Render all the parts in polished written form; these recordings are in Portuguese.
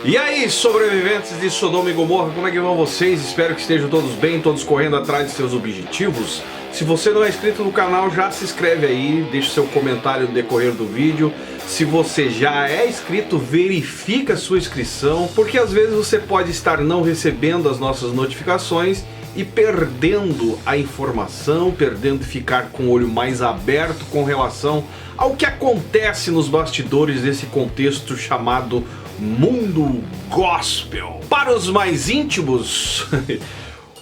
E aí, sobreviventes de Sodoma e Gomorra, como é que vão vocês? Espero que estejam todos bem, todos correndo atrás de seus objetivos. Se você não é inscrito no canal, já se inscreve aí, deixa seu comentário no decorrer do vídeo. Se você já é inscrito, verifica a sua inscrição, porque às vezes você pode estar não recebendo as nossas notificações e perdendo a informação, perdendo ficar com o olho mais aberto com relação ao que acontece nos bastidores desse contexto chamado mundo gospel. Para os mais íntimos,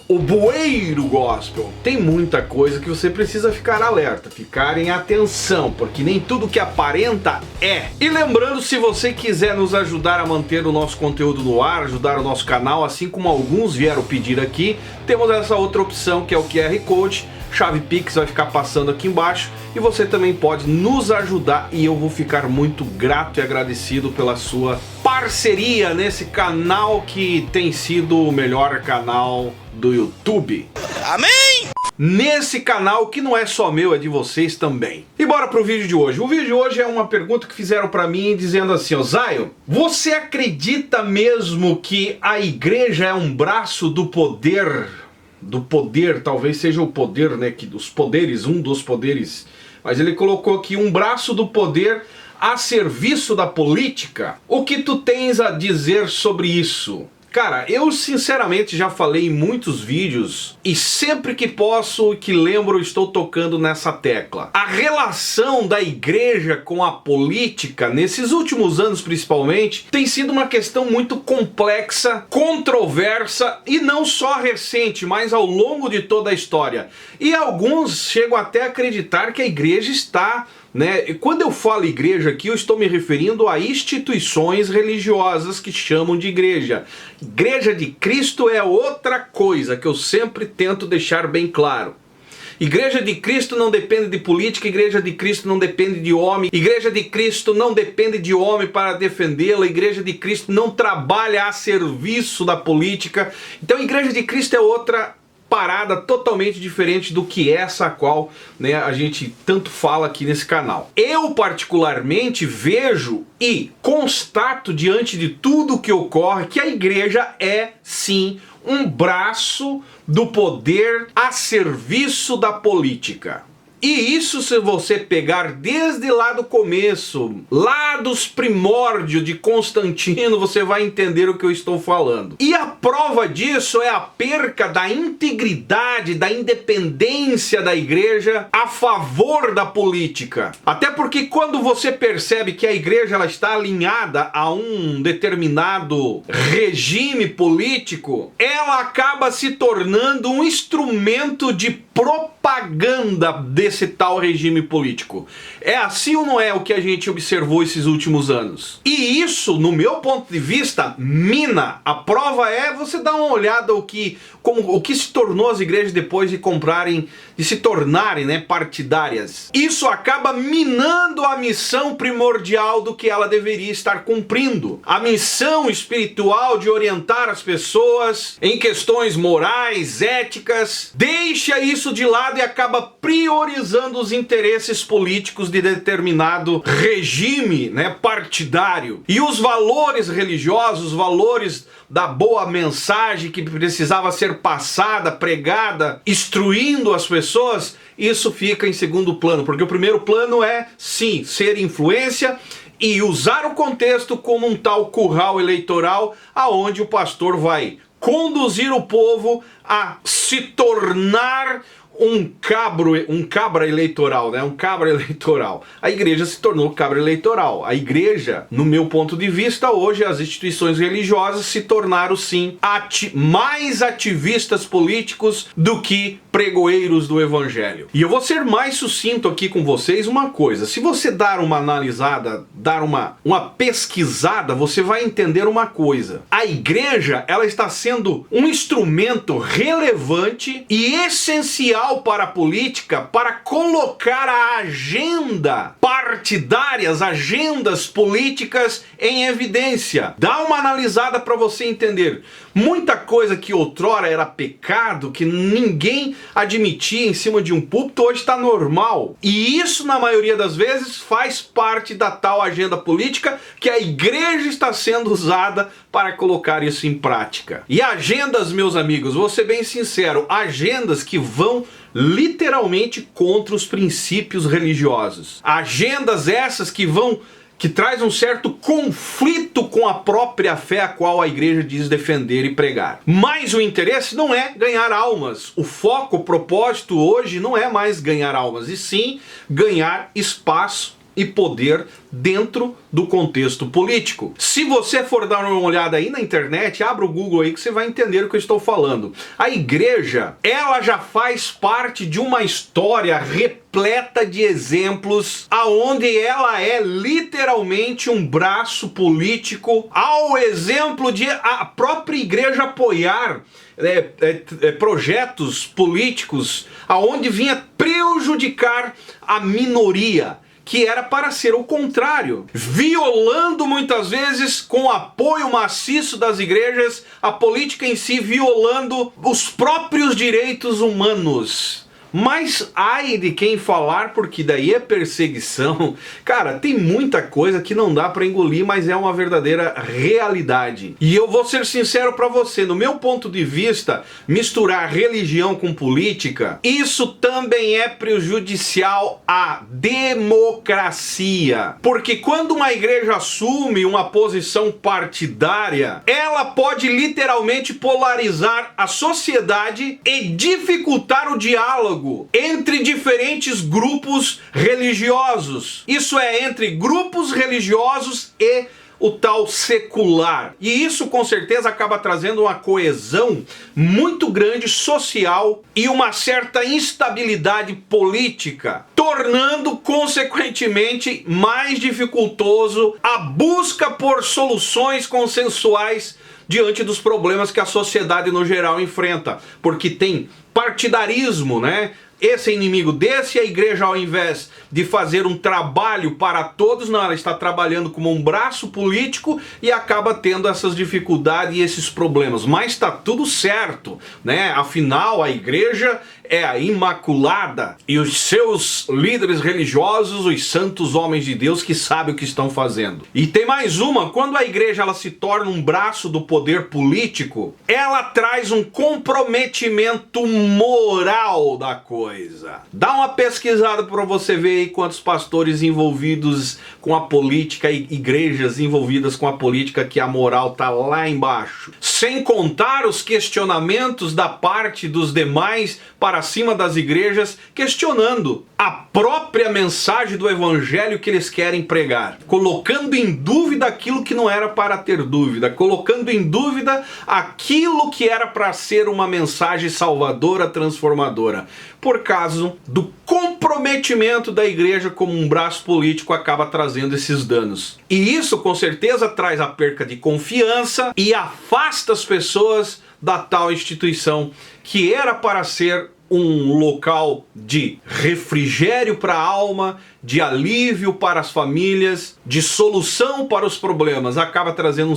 o bueiro gospel, tem muita coisa que você precisa ficar alerta, ficar em atenção, porque nem tudo que aparenta é. E lembrando, se você quiser nos ajudar a manter o nosso conteúdo no ar, ajudar o nosso canal, assim como alguns vieram pedir aqui, temos essa outra opção que é o QR Code. Chave Pix vai ficar passando aqui embaixo e você também pode nos ajudar e eu vou ficar muito grato e agradecido pela sua parceria nesse canal que tem sido o melhor canal do YouTube. Amém! Nesse canal que não é só meu, é de vocês também. E bora pro vídeo de hoje. O vídeo de hoje é uma pergunta que fizeram pra mim dizendo assim, ó, Zion, você acredita mesmo que a igreja é um braço do poder? Do poder, talvez seja o poder, né, que dos poderes, um dos poderes, mas ele colocou aqui um braço do poder a serviço da política. O que tu tens a dizer sobre isso? Cara, eu sinceramente já falei em muitos vídeos e sempre que posso, que lembro, estou tocando nessa tecla. A relação da igreja com a política, nesses últimos anos principalmente, tem sido uma questão muito complexa, controversa e não só recente, mas ao longo de toda a história. E alguns chegam até a acreditar que a igreja está... E quando eu falo igreja aqui, eu estou me referindo a instituições religiosas que chamam de igreja. Igreja de Cristo é outra coisa que eu sempre tento deixar bem claro. Igreja de Cristo não depende de política, igreja de Cristo não depende de homem, igreja de Cristo não depende de homem para defendê-la, igreja de Cristo não trabalha a serviço da política. Então, igreja de Cristo é outra parada totalmente diferente do que essa a qual, a gente tanto fala aqui nesse canal. Eu particularmente vejo e constato diante de tudo que ocorre que a igreja é sim um braço do poder a serviço da política. E isso, se você pegar desde lá do começo, lá dos primórdios de Constantino, você vai entender o que eu estou falando. E a prova disso é a perca da integridade, da independência da igreja a favor da política. Até porque quando você percebe que a igreja ela está alinhada a um determinado regime político, ela acaba se tornando um instrumento de propaganda desse tal regime político. É assim ou não é o que a gente observou esses últimos anos? E isso, no meu ponto de vista, mina. A prova é você dar uma olhada o que se tornou as igrejas depois de se tornarem partidárias. Isso acaba minando a missão primordial do que ela deveria estar cumprindo. A missão espiritual de orientar as pessoas em questões morais, éticas. Deixa isso de lado e acaba priorizando os interesses políticos de determinado regime partidário. E os valores religiosos, os valores da boa mensagem que precisava ser passada, pregada, instruindo as pessoas, isso fica em segundo plano, porque o primeiro plano é, sim, ser influência e usar o contexto como um tal curral eleitoral aonde o pastor vai conduzir o povo a se tornar um cabra eleitoral, um cabra eleitoral. A igreja se tornou cabra eleitoral. A igreja, no meu ponto de vista, hoje as instituições religiosas se tornaram sim mais ativistas políticos do que pregoeiros do evangelho. E eu vou ser mais sucinto aqui com vocês uma coisa. Se você dar uma analisada, dar uma pesquisada, você vai entender uma coisa. A igreja, ela está sendo um instrumento relevante e essencial para a política, para colocar a agenda partidária, as agendas políticas em evidência. Dá uma analisada para você entender. Muita coisa que outrora era pecado, que ninguém admitia em cima de um púlpito, hoje está normal. E isso, na maioria das vezes, faz parte da tal agenda política que a igreja está sendo usada para colocar isso em prática. E agendas, meus amigos, vou ser bem sincero, agendas que vão literalmente contra os princípios religiosos. Agendas essas que traz um certo conflito com a própria fé a qual a igreja diz defender e pregar. Mas o interesse não é ganhar almas. O foco, o propósito hoje não é mais ganhar almas, e sim ganhar espaço e poder dentro do contexto político. Se você for dar uma olhada aí na internet, abra o Google aí que você vai entender o que eu estou falando. A igreja, ela já faz parte de uma história repleta de exemplos aonde ela é literalmente um braço político, ao exemplo de a própria igreja apoiar projetos políticos aonde vinha prejudicar a minoria, que era para ser o contrário, violando muitas vezes, com apoio maciço das igrejas, a política em si, violando os próprios direitos humanos. Mas ai de quem falar, porque daí é perseguição. Cara, tem muita coisa que não dá pra engolir, mas é uma verdadeira realidade. E eu vou ser sincero pra você, no meu ponto de vista, misturar religião com política, isso também é prejudicial à democracia. Porque quando uma igreja assume uma posição partidária, ela pode literalmente polarizar a sociedade e dificultar o diálogo entre diferentes grupos religiosos. Isso é, entre grupos religiosos e o tal secular. E isso com certeza acaba trazendo uma coesão muito grande social e uma certa instabilidade política, tornando consequentemente mais dificultoso a busca por soluções consensuais diante dos problemas que a sociedade no geral enfrenta, porque tem partidarismo, né? Esse é inimigo desse, e a igreja, ao invés de fazer um trabalho para todos, não, ela está trabalhando como um braço político e acaba tendo essas dificuldades e esses problemas. Mas está tudo certo, né? Afinal, a igreja é a Imaculada e os seus líderes religiosos, os santos homens de Deus que sabem o que estão fazendo. E tem mais uma, quando a igreja ela se torna um braço do poder político, ela traz um comprometimento moral da coisa. Dá uma pesquisada para você ver aí quantos pastores envolvidos com a política e igrejas envolvidas com a política, que a moral tá lá embaixo. Sem contar os questionamentos da parte dos demais para cima das igrejas, questionando a própria mensagem do evangelho que eles querem pregar, colocando em dúvida aquilo que não era para ter dúvida, colocando em dúvida aquilo que era para ser uma mensagem salvadora, transformadora. Por causa do comprometimento da igreja como um braço político, acaba trazendo esses danos. E isso com certeza traz a perca de confiança e afasta as pessoas da tal instituição que era para ser um local de refrigério para a alma, de alívio para as famílias, de solução para os problemas, acaba trazendo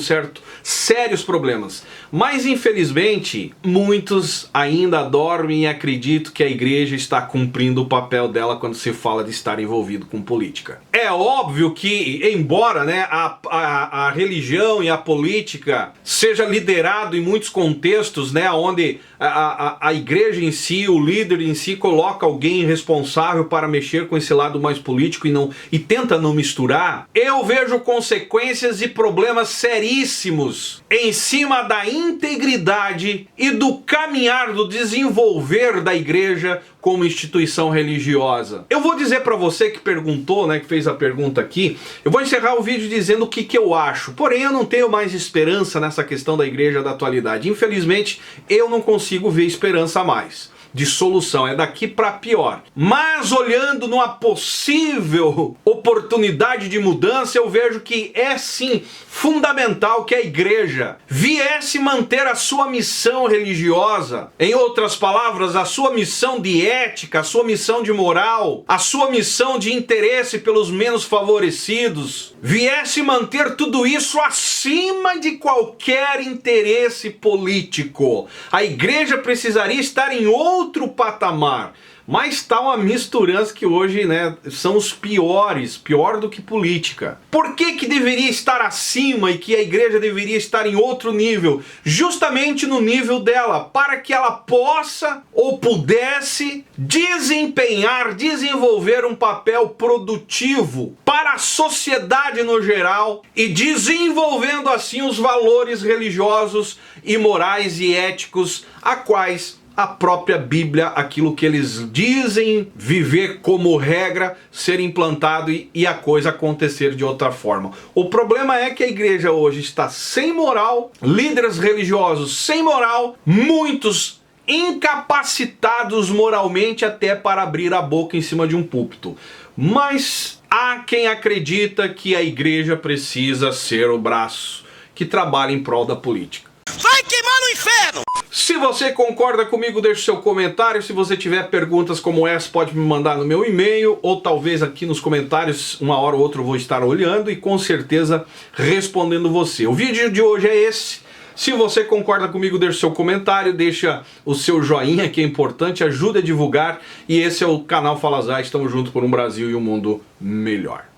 sérios problemas. Mas infelizmente, muitos ainda dormem e acreditam que a igreja está cumprindo o papel dela quando se fala de estar envolvido com política. É óbvio que, embora né, a religião e a política seja liderado em muitos contextos, né, onde a igreja em si, o líder em si, coloca alguém responsável para mexer com esse lado mais político e tenta não misturar, eu vejo consequências e problemas seríssimos em cima da integridade e do caminhar, do desenvolver da igreja como instituição religiosa. Eu vou dizer para você que perguntou, né, que fez a pergunta aqui, eu vou encerrar o vídeo dizendo o que eu acho. Porém, eu não tenho mais esperança nessa questão da igreja da atualidade. Infelizmente, eu não consigo ver esperança mais de solução, é daqui para pior. Mas olhando numa possível oportunidade de mudança, eu vejo que é sim fundamental que a igreja viesse manter a sua missão religiosa, em outras palavras, a sua missão de ética, a sua missão de moral, a sua missão de interesse pelos menos favorecidos, viesse manter tudo isso acima de qualquer interesse político. A igreja precisaria estar em outro patamar, Mas tá uma misturança que hoje, né, são os piores, pior do que política. Por que que deveria estar acima e que a igreja deveria estar em outro nível? Justamente no nível dela, para que ela possa ou pudesse desenvolver um papel produtivo para a sociedade no geral e desenvolvendo assim os valores religiosos e morais e éticos a quais a própria Bíblia, aquilo que eles dizem viver como regra, ser implantado e a coisa acontecer de outra forma. O problema é que a igreja hoje está sem moral, líderes religiosos sem moral, muitos incapacitados moralmente até para abrir a boca em cima de um púlpito. Mas há quem acredita que a igreja precisa ser o braço que trabalha em prol da política. Vai queimar no inferno! Se você concorda comigo, deixe seu comentário. Se você tiver perguntas como essa, pode me mandar no meu e-mail ou talvez aqui nos comentários, uma hora ou outra eu vou estar olhando e com certeza respondendo você. O vídeo de hoje é esse. Se você concorda comigo, deixe seu comentário, deixa o seu joinha, que é importante, ajuda a divulgar. E esse é o canal Fala Zay, estamos juntos por um Brasil e um mundo melhor.